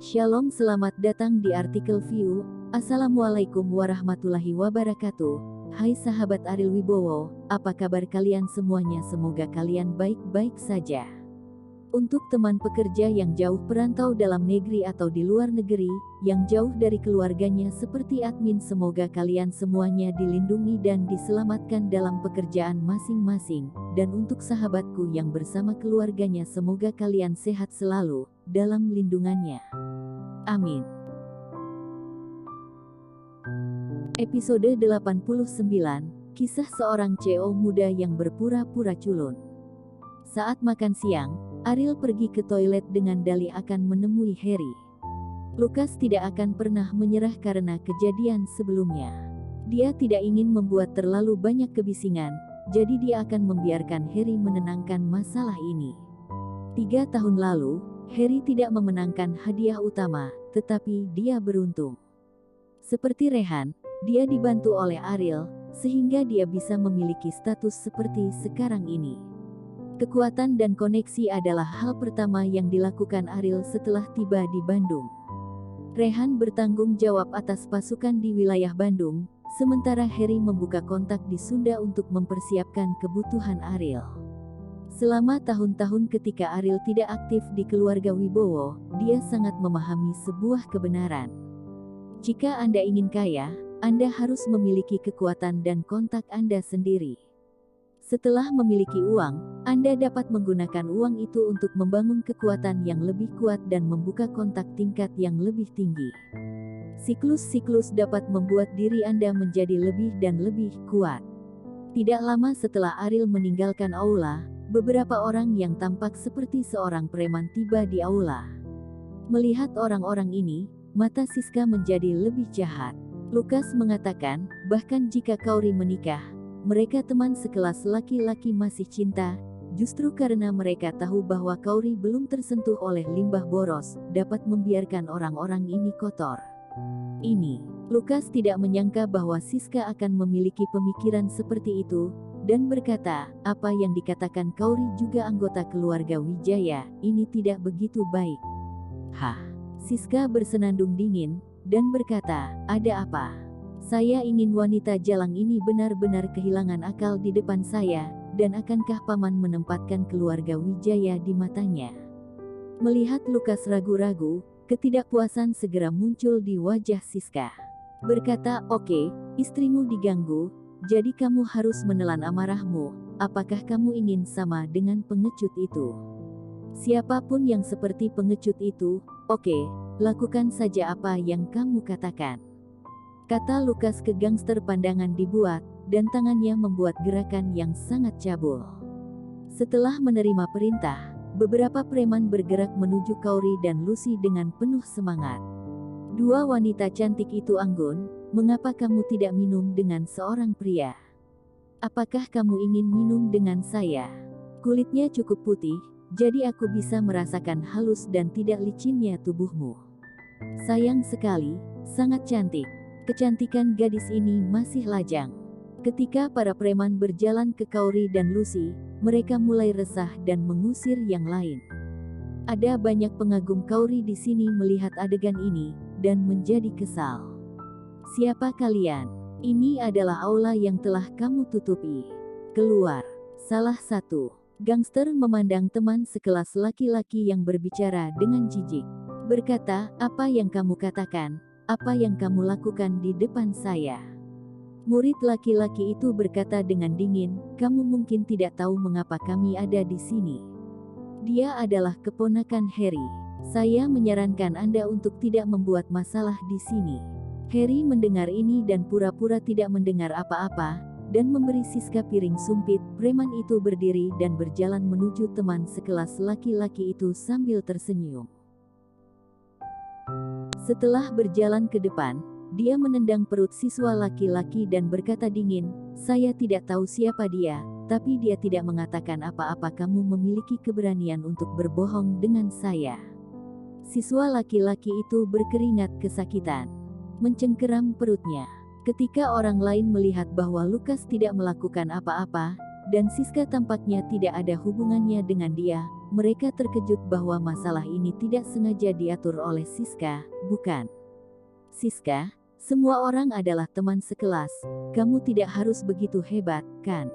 Shalom, selamat datang di artikel View. Assalamualaikum warahmatullahi wabarakatuh. Hai sahabat Ariel Wibowo, apa kabar kalian semuanya? Semoga kalian baik-baik saja. Untuk teman pekerja yang jauh perantau dalam negeri atau di luar negeri, yang jauh dari keluarganya seperti admin, semoga kalian semuanya dilindungi dan diselamatkan dalam pekerjaan masing-masing. Dan untuk sahabatku yang bersama keluarganya, semoga kalian sehat selalu dalam lindungannya. Amin. Episode 89, Kisah Seorang CEO Muda yang Berpura-pura Culun. Saat makan siang, Ariel pergi ke toilet dengan dalih akan menemui Harry. Lucas tidak akan pernah menyerah karena kejadian sebelumnya. Dia tidak ingin membuat terlalu banyak kebisingan, jadi dia akan membiarkan Harry menenangkan masalah ini. 3 tahun lalu, Harry tidak memenangkan hadiah utama, tetapi dia beruntung. Seperti Rehan, dia dibantu oleh Ariel, sehingga dia bisa memiliki status seperti sekarang ini. Kekuatan dan koneksi adalah hal pertama yang dilakukan Ariel setelah tiba di Bandung. Rehan bertanggung jawab atas pasukan di wilayah Bandung, sementara Harry membuka kontak di Sunda untuk mempersiapkan kebutuhan Ariel. Selama tahun-tahun ketika Ariel tidak aktif di keluarga Wibowo, dia sangat memahami sebuah kebenaran. Jika Anda ingin kaya, Anda harus memiliki kekuatan dan kontak Anda sendiri. Setelah memiliki uang, Anda dapat menggunakan uang itu untuk membangun kekuatan yang lebih kuat dan membuka kontak tingkat yang lebih tinggi. Siklus-siklus dapat membuat diri Anda menjadi lebih dan lebih kuat. Tidak lama setelah Ariel meninggalkan aula, beberapa orang yang tampak seperti seorang preman tiba di aula. Melihat orang-orang ini, mata Siska menjadi lebih jahat. Lucas mengatakan, bahkan jika Kauri menikah, mereka teman sekelas laki-laki masih cinta, justru karena mereka tahu bahwa Kauri belum tersentuh oleh limbah boros, dapat membiarkan orang-orang ini kotor. Lucas tidak menyangka bahwa Siska akan memiliki pemikiran seperti itu, dan berkata, apa yang dikatakan Kauri juga anggota keluarga Wijaya, ini tidak begitu baik. Siska bersenandung dingin, dan berkata, ada apa? Saya ingin wanita jalang ini benar-benar kehilangan akal di depan saya, dan akankah paman menempatkan keluarga Wijaya di matanya? Melihat Lucas ragu-ragu, ketidakpuasan segera muncul di wajah Siska. Berkata, oke, istrimu diganggu, jadi kamu harus menelan amarahmu. Apakah kamu ingin sama dengan pengecut itu? Siapapun yang seperti pengecut itu, oke, lakukan saja apa yang kamu katakan. Kata Lucas ke gangster. Pandangan dibuat, dan tangannya membuat gerakan yang sangat cabul. Setelah menerima perintah, beberapa preman bergerak menuju Kauri dan Lucy dengan penuh semangat. Dua wanita cantik itu anggun, mengapa kamu tidak minum dengan seorang pria? Apakah kamu ingin minum dengan saya? Kulitnya cukup putih, jadi aku bisa merasakan halus dan tidak licinnya tubuhmu. Sayang sekali, sangat cantik. Kecantikan gadis ini masih lajang. Ketika para preman berjalan ke Kauri dan Lucy, mereka mulai resah dan mengusir yang lain. Ada banyak pengagum Kauri di sini melihat adegan ini, dan menjadi kesal. Siapa kalian? Ini adalah aula yang telah kamu tutupi. Keluar. Salah satu gangster memandang teman sekelas laki-laki yang berbicara dengan jijik. Berkata, apa yang kamu katakan? Apa yang kamu lakukan di depan saya? Murid laki-laki itu berkata dengan dingin, kamu mungkin tidak tahu mengapa kami ada di sini. Dia adalah keponakan Harry. Saya menyarankan Anda untuk tidak membuat masalah di sini. Harry mendengar ini dan pura-pura tidak mendengar apa-apa, dan memberi Siska piring sumpit. Preman itu berdiri dan berjalan menuju teman sekelas laki-laki itu sambil tersenyum. Setelah berjalan ke depan, dia menendang perut siswa laki-laki dan berkata dingin, saya tidak tahu siapa dia, tapi dia tidak mengatakan apa-apa. Kamu memiliki keberanian untuk berbohong dengan saya. Siswa laki-laki itu berkeringat kesakitan, mencengkeram perutnya. Ketika orang lain melihat bahwa Lucas tidak melakukan apa-apa, dan Siska tampaknya tidak ada hubungannya dengan dia. Mereka terkejut bahwa masalah ini tidak sengaja diatur oleh Siska, bukan? Siska, semua orang adalah teman sekelas, kamu tidak harus begitu hebat, kan?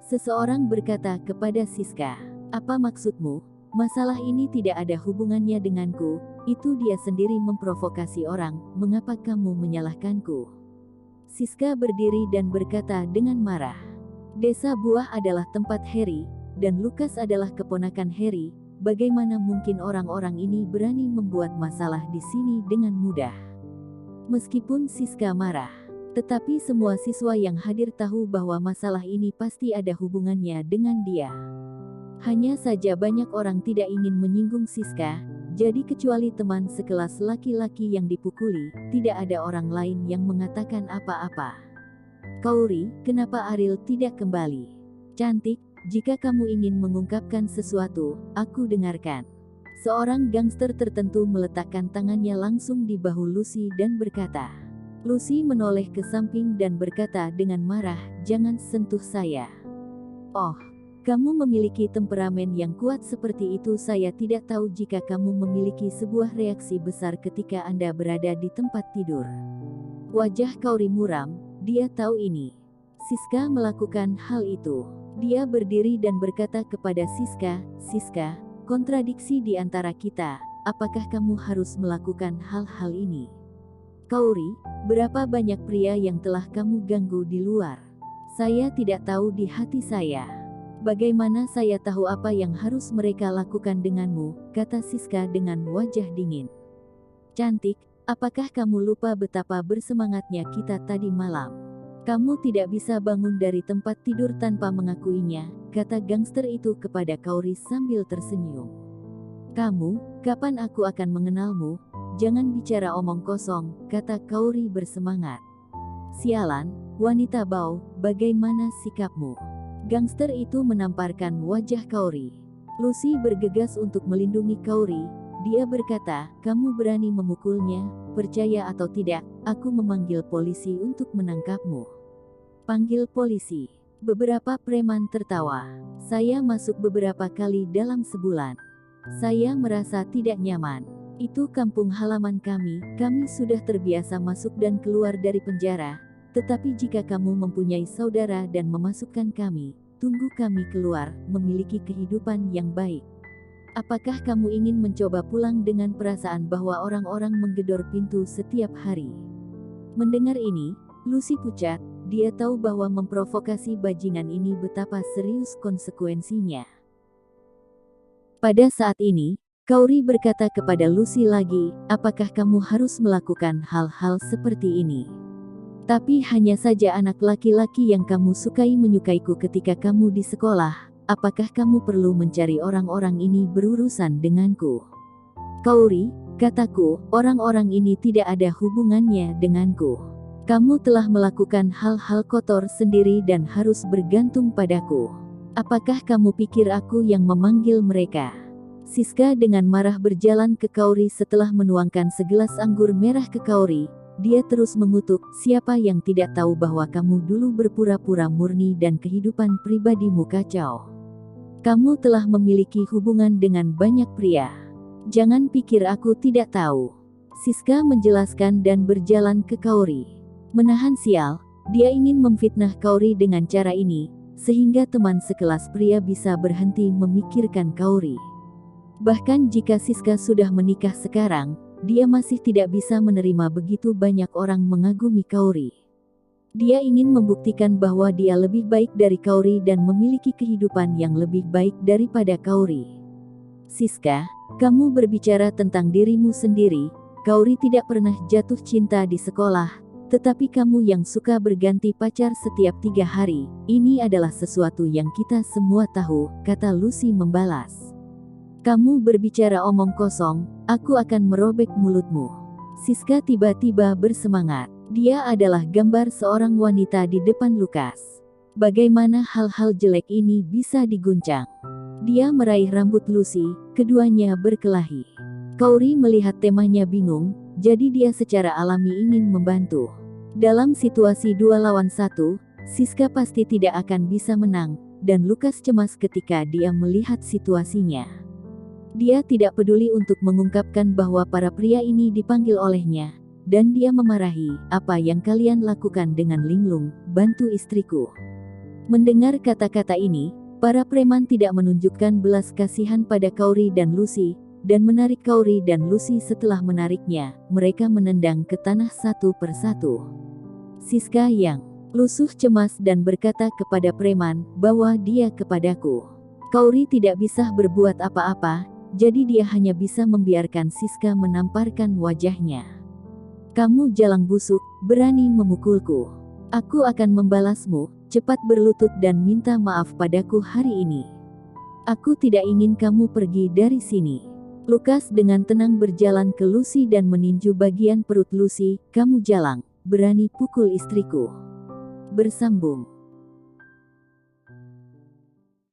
Seseorang berkata kepada Siska, apa maksudmu? Masalah ini tidak ada hubungannya denganku, itu dia sendiri memprovokasi orang, mengapa kamu menyalahkanku? Siska berdiri dan berkata dengan marah. Desa Buah adalah tempat Harry, dan Lukas adalah keponakan Harry, bagaimana mungkin orang-orang ini berani membuat masalah di sini dengan mudah? Meskipun Siska marah, tetapi semua siswa yang hadir tahu bahwa masalah ini pasti ada hubungannya dengan dia. Hanya saja banyak orang tidak ingin menyinggung Siska, jadi kecuali teman sekelas laki-laki yang dipukuli, tidak ada orang lain yang mengatakan apa-apa. Kauri, kenapa Ariel tidak kembali? Cantik, jika kamu ingin mengungkapkan sesuatu, aku dengarkan. Seorang gangster tertentu meletakkan tangannya langsung di bahu Lucy dan berkata. Lucy menoleh ke samping dan berkata dengan marah, jangan sentuh saya. Oh, kamu memiliki temperamen yang kuat seperti itu. Saya tidak tahu jika kamu memiliki sebuah reaksi besar ketika Anda berada di tempat tidur. Wajah Kauri muram, dia tahu ini. Siska melakukan hal itu. Dia berdiri dan berkata kepada Siska, Siska, kontradiksi di antara kita, apakah kamu harus melakukan hal-hal ini? Kauri, berapa banyak pria yang telah kamu ganggu di luar? Saya tidak tahu di hati saya. Bagaimana saya tahu apa yang harus mereka lakukan denganmu, kata Siska dengan wajah dingin. Cantik, apakah kamu lupa betapa bersemangatnya kita tadi malam? Kamu tidak bisa bangun dari tempat tidur tanpa mengakuinya, kata gangster itu kepada Kauri sambil tersenyum. Kamu, kapan aku akan mengenalmu? Jangan bicara omong kosong, kata Kauri bersemangat. Sialan, wanita bau, bagaimana sikapmu? Gangster itu menamparkan wajah Kauri. Lucy bergegas untuk melindungi Kauri. Dia berkata, kamu berani memukulnya, percaya atau tidak, aku memanggil polisi untuk menangkapmu. Panggil polisi. Beberapa preman tertawa. Saya masuk beberapa kali dalam sebulan. Saya merasa tidak nyaman. Itu kampung halaman kami sudah terbiasa masuk dan keluar dari penjara. Tetapi jika kamu mempunyai saudara dan memasukkan kami, tunggu kami keluar, memiliki kehidupan yang baik. Apakah kamu ingin mencoba pulang dengan perasaan bahwa orang-orang menggedor pintu setiap hari? Mendengar ini, Lucy pucat, dia tahu bahwa memprovokasi bajingan ini betapa serius konsekuensinya. Pada saat ini, Kauri berkata kepada Lucy lagi, apakah kamu harus melakukan hal-hal seperti ini? Tapi hanya saja anak laki-laki yang kamu sukai menyukaiku ketika kamu di sekolah, apakah kamu perlu mencari orang-orang ini berurusan denganku? Kauri, kataku, orang-orang ini tidak ada hubungannya denganku. Kamu telah melakukan hal-hal kotor sendiri dan harus bergantung padaku. Apakah kamu pikir aku yang memanggil mereka? Siska dengan marah berjalan ke Kauri setelah menuangkan segelas anggur merah ke Kauri. Dia terus mengutuk, siapa yang tidak tahu bahwa kamu dulu berpura-pura murni dan kehidupan pribadimu kacau. Kamu telah memiliki hubungan dengan banyak pria. Jangan pikir aku tidak tahu. Siska menjelaskan dan berjalan ke Kauri. Menahan sial, dia ingin memfitnah Kauri dengan cara ini, sehingga teman sekelas pria bisa berhenti memikirkan Kauri. Bahkan jika Siska sudah menikah sekarang, dia masih tidak bisa menerima begitu banyak orang mengagumi Kauri. Dia ingin membuktikan bahwa dia lebih baik dari Kauri dan memiliki kehidupan yang lebih baik daripada Kauri. Siska, kamu berbicara tentang dirimu sendiri. Kauri tidak pernah jatuh cinta di sekolah, tetapi kamu yang suka berganti pacar setiap 3 hari. Ini adalah sesuatu yang kita semua tahu, kata Lucy membalas. Kamu berbicara omong kosong, aku akan merobek mulutmu. Siska tiba-tiba bersemangat. Dia adalah gambar seorang wanita di depan Lukas. Bagaimana hal-hal jelek ini bisa diguncang? Dia meraih rambut Lucy, keduanya berkelahi. Kauri melihat temanya bingung, jadi dia secara alami ingin membantu. Dalam situasi 2 lawan 1, Siska pasti tidak akan bisa menang, dan Lukas cemas ketika dia melihat situasinya. Dia tidak peduli untuk mengungkapkan bahwa para pria ini dipanggil olehnya, dan dia memarahi, "Apa yang kalian lakukan dengan Linglung, bantu istriku?" Mendengar kata-kata ini, para preman tidak menunjukkan belas kasihan pada Kauri dan Lucy, dan menarik Kauri dan Lucy. Setelah menariknya, mereka menendang ke tanah satu persatu. Siska yang lusuh cemas dan berkata kepada preman, "Bawa dia kepadaku." Kauri tidak bisa berbuat apa-apa, jadi dia hanya bisa membiarkan Siska menamparkan wajahnya. "Kamu jalang busuk, berani memukulku. Aku akan membalasmu, cepat berlutut dan minta maaf padaku hari ini. Aku tidak ingin kamu pergi dari sini." Lukas dengan tenang berjalan ke Lucy dan meninju bagian perut Lucy. "Kamu jalang, berani pukul istriku." Bersambung.